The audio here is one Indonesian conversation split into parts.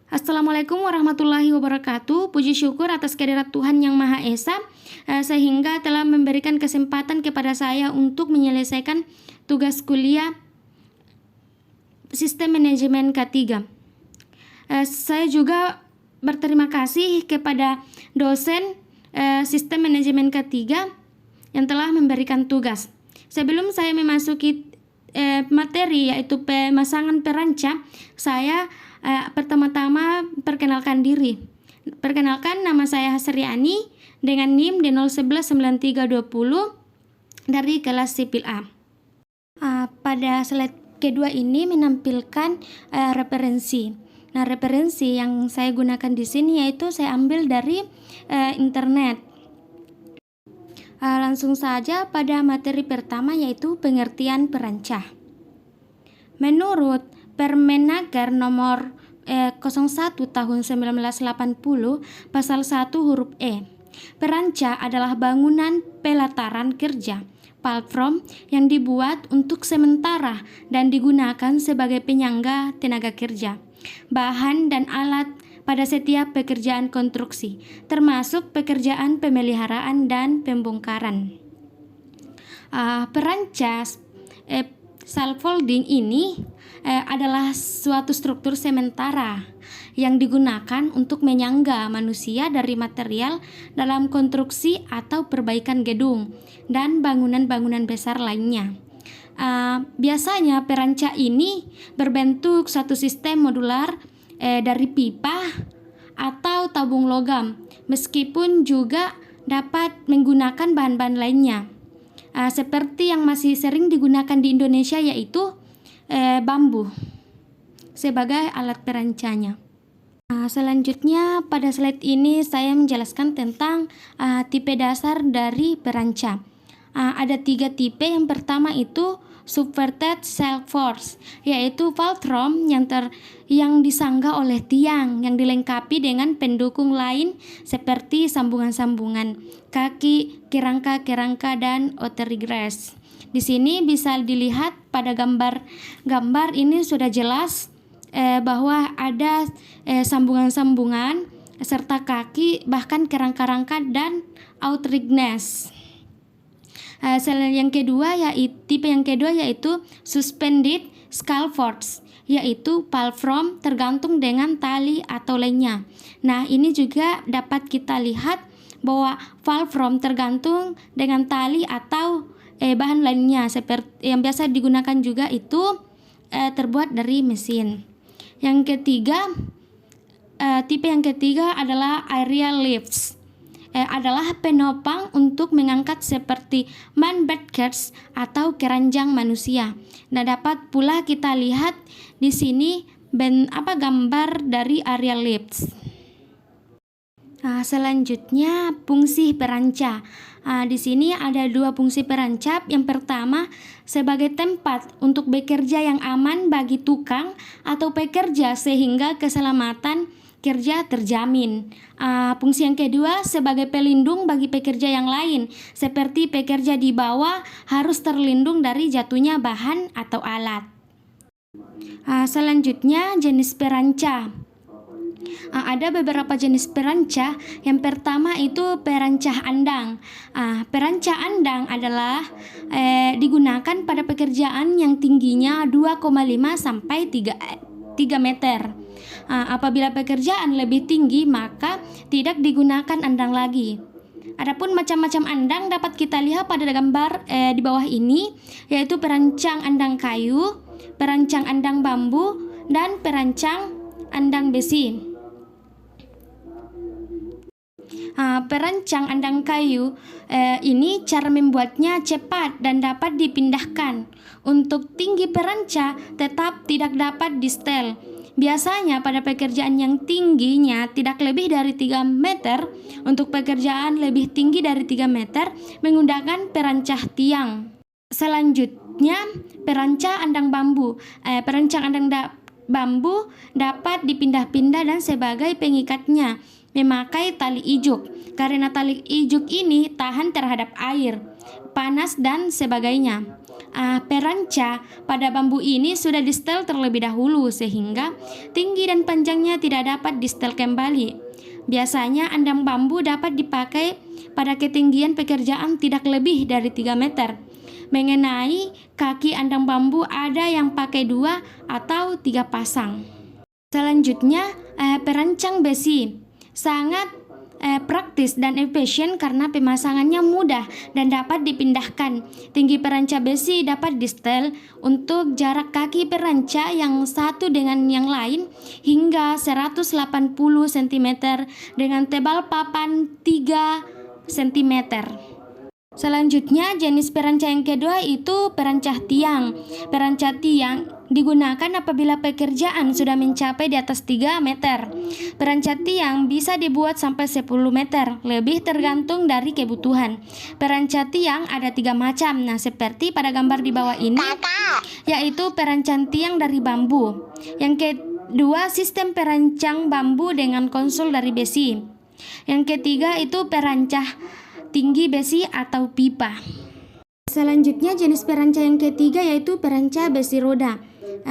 Assalamualaikum warahmatullahi wabarakatuh. Puji syukur atas kehadirat Tuhan Yang Maha Esa, sehingga telah memberikan kesempatan kepada saya untuk menyelesaikan tugas kuliah Sistem Manajemen K3. Saya juga berterima kasih kepada dosen Sistem Manajemen K3 yang telah memberikan tugas. Sebelum saya memasuki materi yaitu pemasangan peranca, saya pertama-tama perkenalkan diri. Perkenalkan, nama saya Hasriani dengan NIM D0119320 dari kelas sipil A. Pada slide kedua ini menampilkan referensi. Nah, referensi yang saya gunakan di sini yaitu saya ambil dari internet. Langsung saja pada materi pertama yaitu pengertian perancah. Menurut Permenaker nomor 01 tahun 1980 pasal 1 huruf E, perancah adalah bangunan pelataran kerja platform yang dibuat untuk sementara dan digunakan sebagai penyangga tenaga kerja, bahan dan alat pada setiap pekerjaan konstruksi, termasuk pekerjaan pemeliharaan dan pembongkaran. Perancah scaffolding ini adalah suatu struktur sementara yang digunakan untuk menyangga manusia dari material dalam konstruksi atau perbaikan gedung dan bangunan-bangunan besar lainnya. Biasanya perancah ini berbentuk suatu sistem modular dari pipa atau tabung logam, meskipun juga dapat menggunakan bahan-bahan lainnya. Seperti yang masih sering digunakan di Indonesia yaitu bambu sebagai alat perancahnya. Selanjutnya pada slide ini saya menjelaskan tentang tipe dasar dari perancah. Ada 3 tipe. Yang pertama itu subverted scaffolds, yaitu platform yang disanggah oleh tiang yang dilengkapi dengan pendukung lain seperti sambungan-sambungan, kaki, kerangka-kerangka, dan outriggers. Di sini bisa dilihat pada gambar ini sudah jelas bahwa ada sambungan-sambungan serta kaki, bahkan kerangka-rangka dan outriggers. Tipe yang kedua yaitu suspended scaffolds, yaitu platform tergantung dengan tali atau lainnya. Nah, ini juga dapat kita lihat bahwa platform tergantung dengan tali atau bahan lainnya seperti yang biasa digunakan juga itu terbuat dari mesin. Tipe yang ketiga adalah aerial lifts. Adalah penopang untuk mengangkat seperti man baskets atau keranjang manusia. Nah, dapat pula kita lihat di sini gambar dari aerial lifts. Selanjutnya fungsi perancah. Di sini ada 2 fungsi perancah. Yang pertama, sebagai tempat untuk bekerja yang aman bagi tukang atau pekerja sehingga keselamatan kerja terjamin. Fungsi yang kedua, sebagai pelindung bagi pekerja yang lain, seperti pekerja di bawah harus terlindung dari jatuhnya bahan atau alat. Selanjutnya, jenis perancah. Ada beberapa jenis perancah. Yang pertama itu perancah andang. Perancah andang adalah digunakan pada pekerjaan yang tingginya 2,5 sampai 3 meter. Apabila pekerjaan lebih tinggi maka tidak digunakan andang lagi. Adapun macam-macam andang dapat kita lihat pada gambar di bawah ini, yaitu perancang andang kayu, perancang andang bambu, dan perancang andang besi. Perancang andang kayu ini cara membuatnya cepat dan dapat dipindahkan. Untuk tinggi perancah tetap tidak dapat di-setel. Biasanya pada pekerjaan yang tingginya tidak lebih dari 3 meter, untuk pekerjaan lebih tinggi dari 3 meter menggunakan perancah tiang. Selanjutnya, perancah andang bambu. Perancang andang bambu dapat dipindah-pindah dan sebagai pengikatnya memakai tali ijuk, karena tali ijuk ini tahan terhadap air, panas, dan sebagainya. peranca pada bambu ini sudah di-setel terlebih dahulu sehingga tinggi dan panjangnya tidak dapat di-setel kembali. Biasanya andang bambu dapat dipakai pada ketinggian pekerjaan tidak lebih dari 3 meter. Mengenai kaki andang bambu ada yang pakai 2 atau 3 pasang. Selanjutnya, perancang besi sangat praktis dan efisien karena pemasangannya mudah dan dapat dipindahkan. Tinggi peranca besi dapat di-setel untuk jarak kaki peranca yang satu dengan yang lain hingga 180 cm dengan tebal papan 3 cm. Selanjutnya, jenis peranca yang kedua itu peranca tiang. Peranca tiang digunakan apabila pekerjaan sudah mencapai di atas 3 meter. Peranca tiang bisa dibuat sampai 10 meter, lebih tergantung dari kebutuhan. Peranca tiang ada 3 macam, seperti pada gambar di bawah ini, yaitu perancang tiang dari bambu. Yang kedua, sistem perancang bambu dengan konsol dari besi. Yang ketiga itu perancang tinggi besi atau pipa. Selanjutnya jenis peranca yang ketiga yaitu peranca besi roda.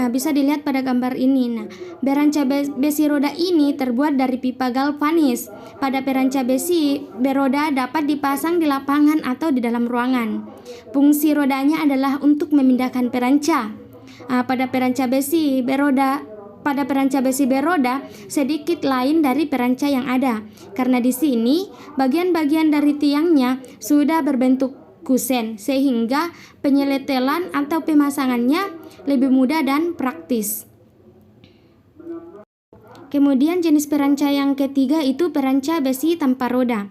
Bisa dilihat pada gambar ini. Peranca besi roda ini terbuat dari pipa galvanis. Pada peranca besi beroda dapat dipasang di lapangan atau di dalam ruangan. Fungsi rodanya adalah untuk memindahkan peranca. Pada peranca besi beroda sedikit lain dari peranca yang ada, karena di sini bagian-bagian dari tiangnya sudah berbentuk kusen sehingga penyeletelan atau pemasangannya lebih mudah dan praktis. Kemudian jenis peranca yang ketiga itu peranca besi tanpa roda.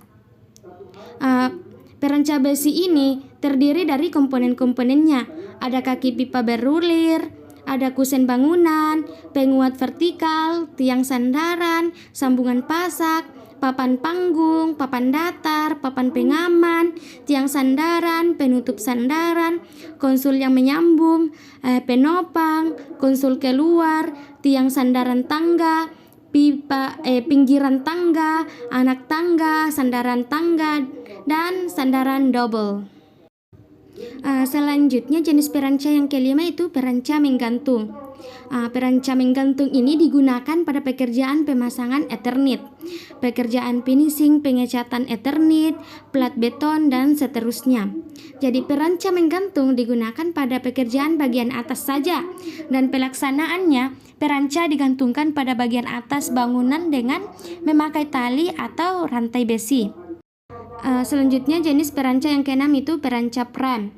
Peranca besi ini terdiri dari komponen-komponennya. Ada kaki pipa berulir, ada kusen bangunan, penguat vertikal, tiang sandaran, sambungan pasak, papan panggung, papan datar, papan pengaman, tiang sandaran, penutup sandaran, konsul yang menyambung, penopang, konsul keluar, tiang sandaran tangga, pinggiran tangga, anak tangga, sandaran tangga, dan sandaran double. Selanjutnya jenis peranca yang kelima itu peranca menggantung. Peranca menggantung ini digunakan pada pekerjaan pemasangan Eternit, pekerjaan finishing pengecatan Eternit, plat beton, dan seterusnya. Jadi peranca menggantung digunakan pada pekerjaan bagian atas saja, dan pelaksanaannya peranca digantungkan pada bagian atas bangunan dengan memakai tali atau rantai besi. Selanjutnya jenis peranca yang keenam itu peranca prem.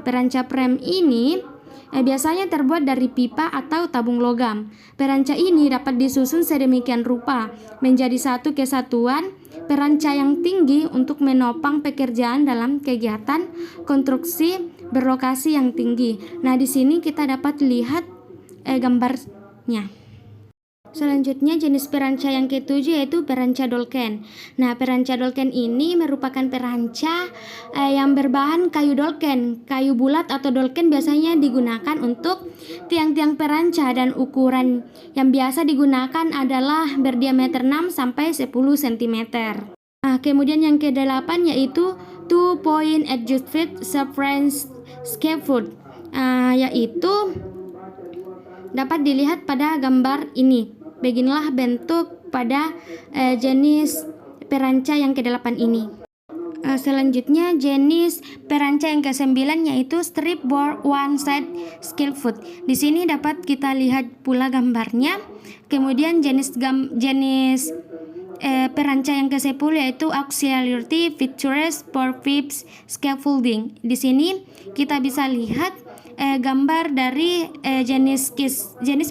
Peranca prem ini biasanya terbuat dari pipa atau tabung logam. Peranca ini dapat disusun sedemikian rupa menjadi satu kesatuan peranca yang tinggi untuk menopang pekerjaan dalam kegiatan konstruksi berlokasi yang tinggi. Di sini kita dapat lihat gambarnya. Selanjutnya jenis peranca yang ketujuh yaitu peranca dolken. Peranca dolken ini merupakan peranca yang berbahan kayu dolken. Kayu bulat atau dolken biasanya digunakan untuk tiang-tiang peranca dan ukuran yang biasa digunakan adalah berdiameter 6 sampai 10 cm. Kemudian yang ke-8 yaitu 2-point adjusted surface scaffold, yaitu dapat dilihat pada gambar ini. Beginilah bentuk pada jenis peranca yang ke-8 ini. Selanjutnya jenis peranca yang ke-9 yaitu strip board one side scaffold. Di sini dapat kita lihat pula gambarnya. Kemudian jenis peranca yang ke-10 yaitu auxiliary features for fixed scaffolding. Di sini kita bisa lihat gambar dari jenis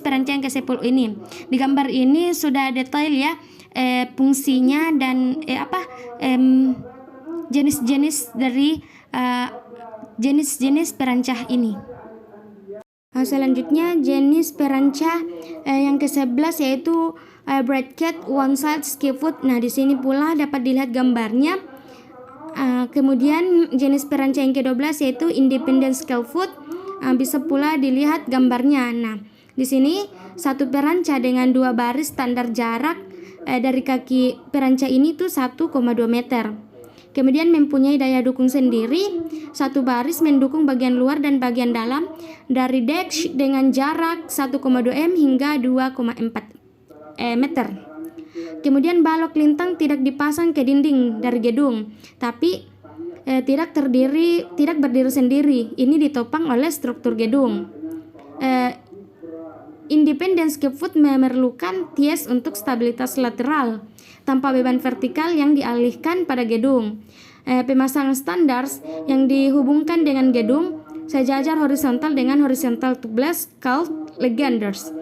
peranca yang ke-10 ini. Di gambar ini sudah detail ya fungsinya dan jenis-jenis dari jenis-jenis peranca ini. Selanjutnya jenis peranca yang ke-11 yaitu bracket one side scaffold. Di sini pula dapat dilihat gambarnya. Kemudian jenis peranca yang ke-12 yaitu independent scaffold. Bisa pula dilihat gambarnya. Di sini satu peranca dengan 2 baris standar jarak dari kaki peranca ini tuh 1,2 meter. Kemudian mempunyai daya dukung sendiri, satu baris mendukung bagian luar dan bagian dalam dari dek dengan jarak 1,2 m hingga 2,4 meter. Kemudian balok lintang tidak dipasang ke dinding dari gedung, tapi tidak berdiri sendiri. Ini ditopang oleh struktur gedung. Independent scaffold memerlukan ties untuk stabilitas lateral tanpa beban vertikal yang dialihkan pada gedung. Pemasangan standar yang dihubungkan dengan gedung sejajar horizontal dengan horizontal tubeless called legenders.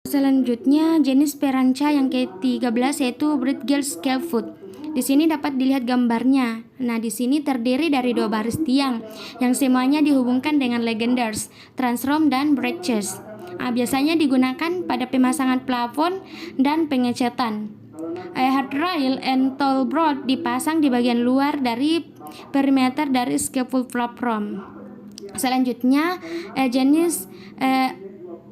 Selanjutnya jenis peranca yang ke-13 yaitu bridged scaffold. Di sini dapat dilihat gambarnya. Nah, di sini terdiri dari 2 baris tiang yang semuanya dihubungkan dengan legenders, transrom dan bridges. Biasanya digunakan pada pemasangan plafon dan pengecatan. Handrail and tall board dipasang di bagian luar dari perimeter dari scaffold platform. Selanjutnya jenis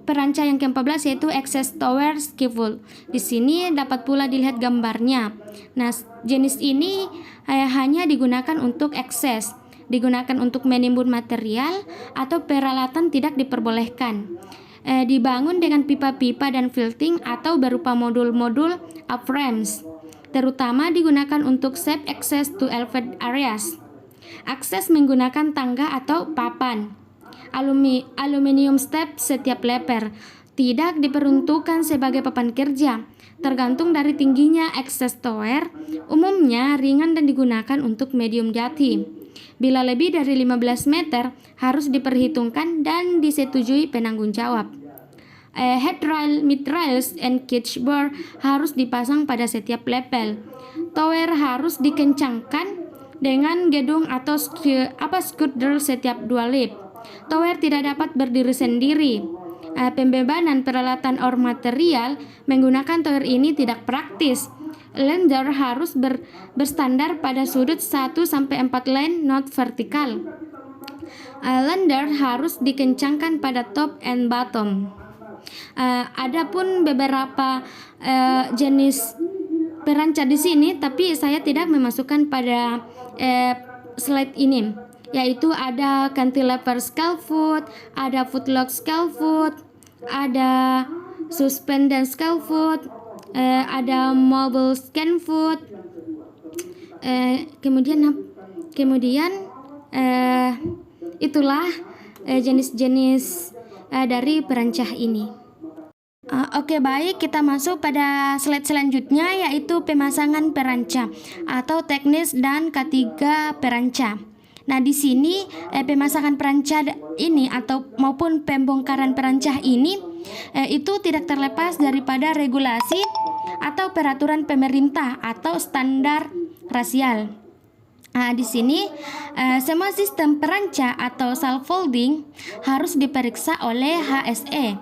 peranca yang ke-14 yaitu access tower scaffold. Di sini dapat pula dilihat gambarnya. Nah, jenis ini hanya digunakan untuk akses, digunakan untuk menimbun material atau peralatan tidak diperbolehkan. Dibangun dengan pipa-pipa dan vaulting atau berupa modul-modul up-frames, terutama digunakan untuk safe access to elevated areas. Akses menggunakan tangga atau papan. Aluminium step setiap leper, tidak diperuntukkan sebagai papan kerja, tergantung dari tingginya access tower, umumnya ringan dan digunakan untuk medium jati. Bila lebih dari 15 meter, harus diperhitungkan dan disetujui penanggung jawab. Headrail, midrails, and cage bar harus dipasang pada setiap level. Tower harus dikencangkan dengan gedung atau skirder setiap 2 lip. Tower tidak dapat berdiri sendiri. Pembebanan peralatan or material menggunakan tower ini tidak praktis. Lender harus berstandar pada sudut 1-4 line not vertikal. Lender harus dikencangkan pada top and bottom. Adapun beberapa jenis peranca di sini, tapi saya tidak memasukkan pada slide ini, yaitu ada cantilever scaffold, ada footlock scaffold, ada suspended scaffold, ada mobile scaffold, kemudian itulah jenis-jenis dari perancah ini. Oke, baik, kita masuk pada slide selanjutnya, yaitu pemasangan peranca atau teknis dan K3 peranca. Nah, di sini pemasangan peranca ini atau maupun pembongkaran peranca ini itu tidak terlepas daripada regulasi atau peraturan pemerintah atau standar rasial. Di sini semua sistem peranca atau scaffolding harus diperiksa oleh HSE,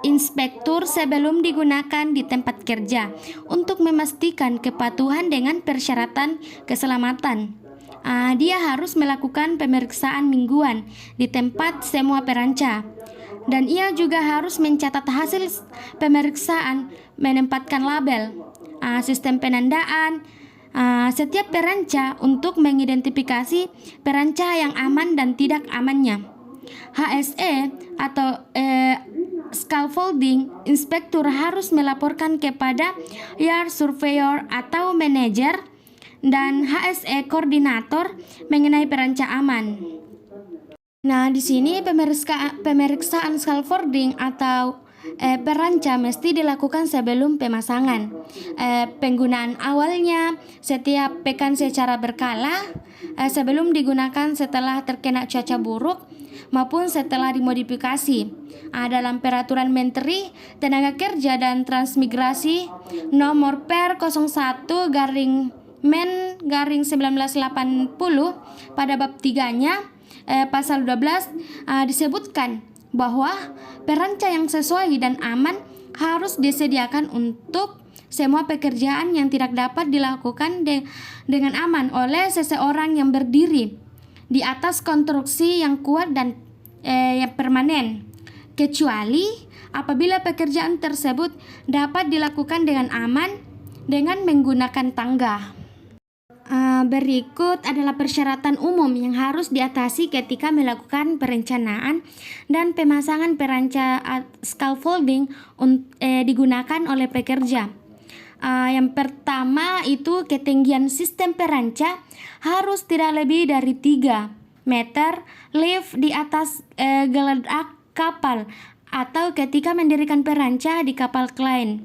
inspektur sebelum digunakan di tempat kerja untuk memastikan kepatuhan dengan persyaratan keselamatan. Dia harus melakukan pemeriksaan mingguan di tempat semua peranca, dan ia juga harus mencatat hasil pemeriksaan, menempatkan label, sistem penandaan setiap peranca untuk mengidentifikasi peranca yang aman dan tidak amannya. HSE atau scaffolding inspektur harus melaporkan kepada yard surveyor atau manajer dan HSE koordinator mengenai peranca aman. Nah, di sini pemeriksaan scaffolding atau peranca mesti dilakukan sebelum pemasangan. Penggunaan awalnya setiap pekan secara berkala, sebelum digunakan setelah terkena cuaca buruk maupun setelah dimodifikasi. Dalam peraturan Menteri Tenaga Kerja dan Transmigrasi nomor per 01/Men/1980 pada bab 3-nya pasal 12 disebutkan bahwa peranca yang sesuai dan aman harus disediakan untuk semua pekerjaan yang tidak dapat dilakukan dengan aman oleh seseorang yang berdiri di atas konstruksi yang kuat dan yang permanen, kecuali apabila pekerjaan tersebut dapat dilakukan dengan aman dengan menggunakan tangga. Berikut adalah persyaratan umum yang harus diatasi ketika melakukan perencanaan dan pemasangan peranca scaffolding digunakan oleh pekerja. Yang pertama itu ketinggian sistem peranca harus tidak lebih dari 3 meter lift di atas geledak kapal atau ketika mendirikan peranca di kapal klien.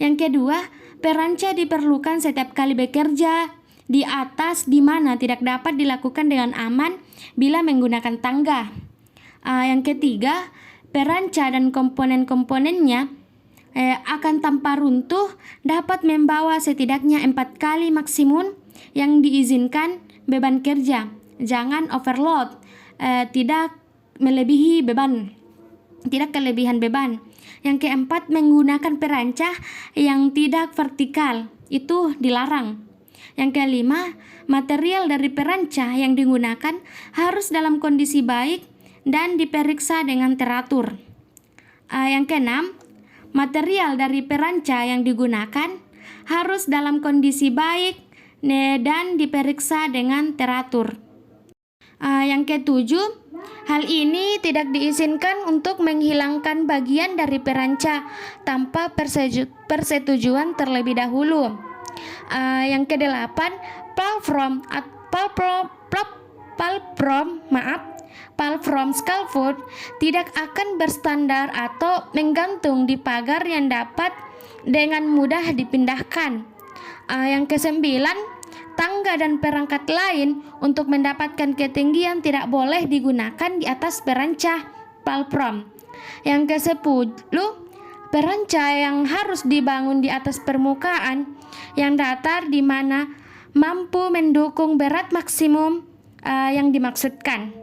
Yang kedua, peranca diperlukan setiap kali bekerja di atas di mana tidak dapat dilakukan dengan aman bila menggunakan tangga. Yang ketiga, peranca dan komponen-komponennya akan tanpa runtuh dapat membawa setidaknya 4 kali maksimum yang diizinkan beban kerja. Jangan overload, tidak melebihi beban, tidak kelebihan beban. Yang keempat, menggunakan peranca yang tidak vertikal, itu dilarang. Yang kelima, material dari peranca yang digunakan harus dalam kondisi baik dan diperiksa dengan teratur. Yang keenam, material dari peranca yang digunakan harus dalam kondisi baik dan diperiksa dengan teratur. Yang ketujuh, hal ini tidak diizinkan untuk menghilangkan bagian dari peranca tanpa persetujuan terlebih dahulu. Yang kedelapan, palm scaffold tidak akan berstandar atau menggantung di pagar yang dapat dengan mudah dipindahkan. Yang kesembilan, tangga dan perangkat lain untuk mendapatkan ketinggian tidak boleh digunakan di atas peranca palm. Yang kesepuluh, peranca yang harus dibangun di atas permukaan yang datar di mana mampu mendukung berat maksimum yang dimaksudkan.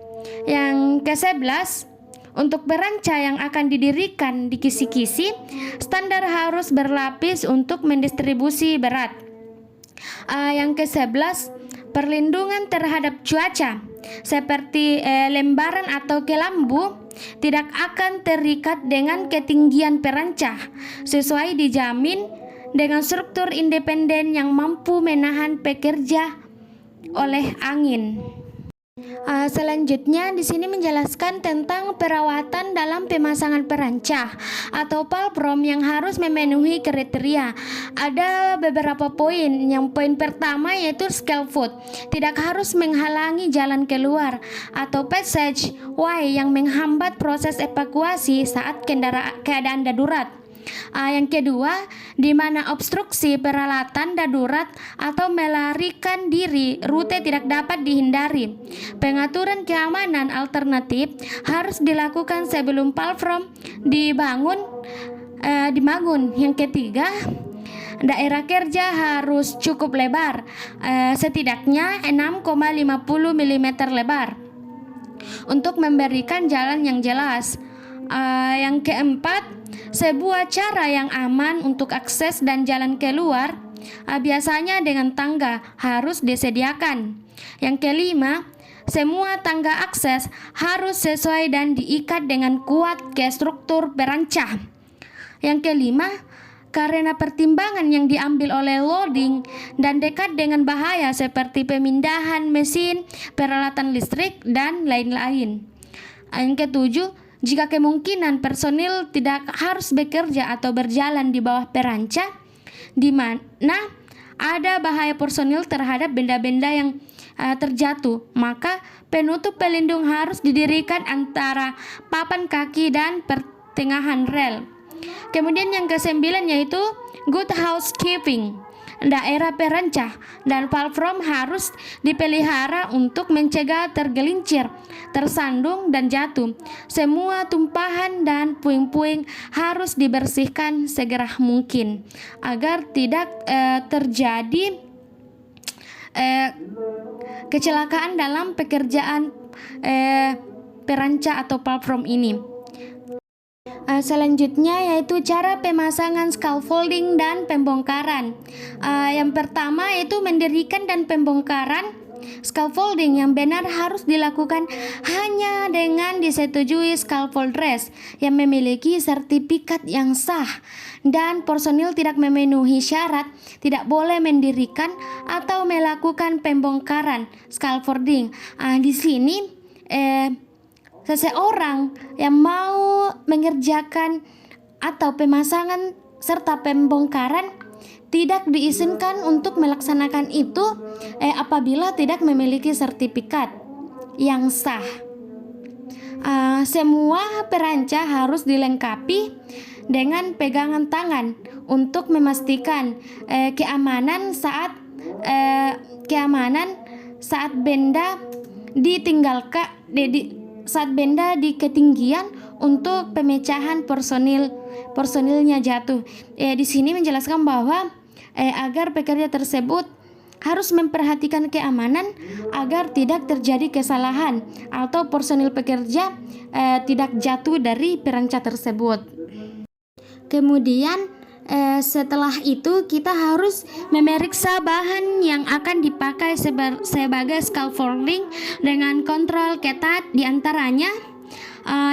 Yang ke-11, untuk peranca yang akan didirikan di kisi-kisi, standar harus berlapis untuk mendistribusi berat. Yang ke-11, perlindungan terhadap cuaca seperti lembaran atau kelambu tidak akan terikat dengan ketinggian peranca, sesuai dijamin dengan struktur independen yang mampu menahan pekerja oleh angin. Selanjutnya di sini menjelaskan tentang perawatan dalam pemasangan peranca atau palprom yang harus memenuhi kriteria. Ada beberapa poin. Yang poin pertama yaitu scaffold tidak harus menghalangi jalan keluar atau passage way yang menghambat proses evakuasi saat keadaan darurat. Yang kedua, di mana obstruksi peralatan darurat atau melarikan diri rute tidak dapat dihindari. Pengaturan keamanan alternatif harus dilakukan sebelum palprom dibangun. Yang ketiga, daerah kerja harus cukup lebar, setidaknya 6,50 mm lebar untuk memberikan jalan yang jelas. Yang keempat, sebuah cara yang aman untuk akses dan jalan keluar, biasanya dengan tangga, harus disediakan. Yang kelima, semua tangga akses harus sesuai dan diikat dengan kuat ke struktur peranca. Yang kelima, karena pertimbangan yang diambil oleh loading dan dekat dengan bahaya seperti pemindahan mesin, peralatan listrik, dan lain-lain. Yang ketujuh, jika kemungkinan personil tidak harus bekerja atau berjalan di bawah peranca, di mana ada bahaya personil terhadap benda-benda yang terjatuh, maka penutup pelindung harus didirikan antara papan kaki dan pertengahan rel. Kemudian yang ke-9 yaitu good housekeeping. Daerah peranca dan palprom harus dipelihara untuk mencegah tergelincir, tersandung, dan jatuh. Semua tumpahan dan puing-puing harus dibersihkan segera mungkin agar tidak terjadi kecelakaan dalam pekerjaan peranca atau palprom ini. Selanjutnya yaitu cara pemasangan scaffolding dan pembongkaran. Yang pertama yaitu mendirikan dan pembongkaran scaffolding yang benar harus dilakukan hanya dengan disetujui scaffolders yang memiliki sertifikat yang sah dan personil tidak memenuhi syarat tidak boleh mendirikan atau melakukan pembongkaran scaffolding. Di sini seseorang yang mau mengerjakan atau pemasangan serta pembongkaran tidak diizinkan untuk melaksanakan itu apabila tidak memiliki sertifikat yang sah. Semua perancah harus dilengkapi dengan pegangan tangan untuk memastikan keamanan saat benda ditinggalkan saat benda di ketinggian untuk pemecahan personilnya jatuh. Di sini menjelaskan bahwa agar pekerja tersebut harus memperhatikan keamanan agar tidak terjadi kesalahan atau personil pekerja tidak jatuh dari perancah tersebut. Kemudian setelah itu kita harus memeriksa bahan yang akan dipakai sebagai scaffolding dengan kontrol ketat. Diantaranya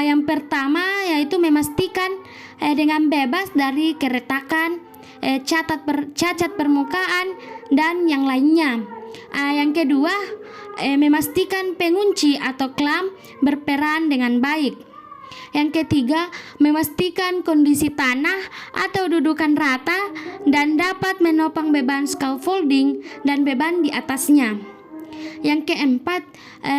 yang pertama yaitu memastikan dengan bebas dari keretakan, cacat permukaan dan yang lainnya. Yang kedua memastikan pengunci atau klam berperan dengan baik. Yang ketiga, memastikan kondisi tanah atau dudukan rata dan dapat menopang beban scaffolding dan beban di atasnya. Yang keempat,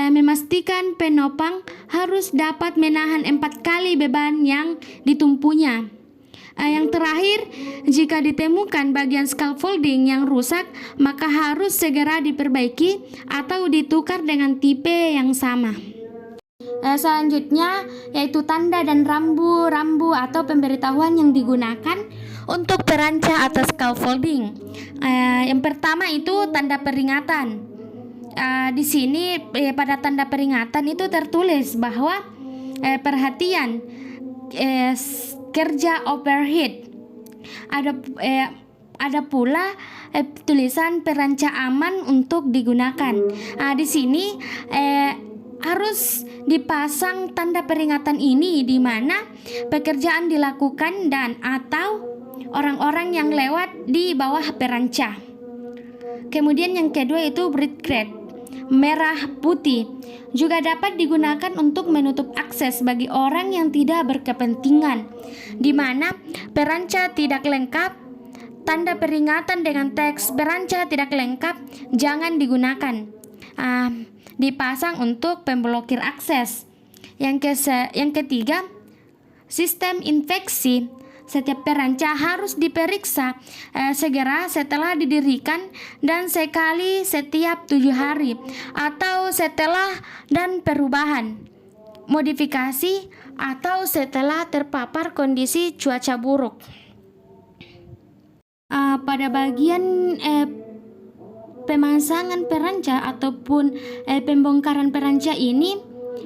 memastikan penopang harus dapat menahan 4 kali beban yang ditumpunya. Yang terakhir, jika ditemukan bagian scaffolding yang rusak, maka harus segera diperbaiki atau ditukar dengan tipe yang sama. Selanjutnya yaitu tanda dan rambu-rambu atau pemberitahuan yang digunakan untuk perancah atau scaffolding. Yang pertama itu tanda peringatan. Di sini pada tanda peringatan itu tertulis bahwa perhatian kerja overhead. Ada pula tulisan perancah aman untuk digunakan. Di sini harus dipasang tanda peringatan ini di mana pekerjaan dilakukan dan atau orang-orang yang lewat di bawah perancah. Kemudian yang kedua itu bright red, merah putih, juga dapat digunakan untuk menutup akses bagi orang yang tidak berkepentingan, di mana perancah tidak lengkap. Tanda peringatan dengan teks perancah tidak lengkap jangan digunakan. Dipasang untuk pemblokir akses. Yang ketiga, sistem infeksi. Setiap perancah harus diperiksa segera setelah didirikan dan sekali setiap 7 hari atau setelah dan perubahan, modifikasi atau setelah terpapar kondisi cuaca buruk. Pada bagian pemasangan perancah ataupun pembongkaran perancah ini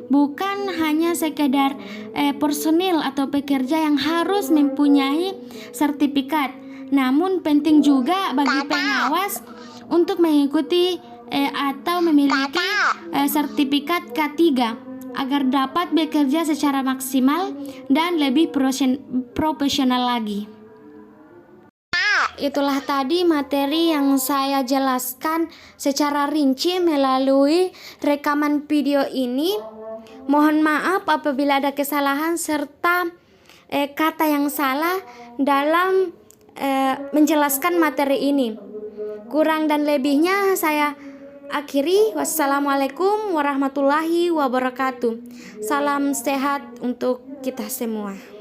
bukan hanya sekedar personil atau pekerja yang harus mempunyai sertifikat, namun penting juga bagi pengawas untuk mengikuti atau memiliki sertifikat K3 agar dapat bekerja secara maksimal dan lebih profesional lagi. Itulah tadi materi yang saya jelaskan secara rinci melalui rekaman video ini. Mohon maaf apabila ada kesalahan serta kata yang salah dalam menjelaskan materi ini. Kurang dan lebihnya saya akhiri. Wassalamualaikum warahmatullahi wabarakatuh. Salam sehat untuk kita semua.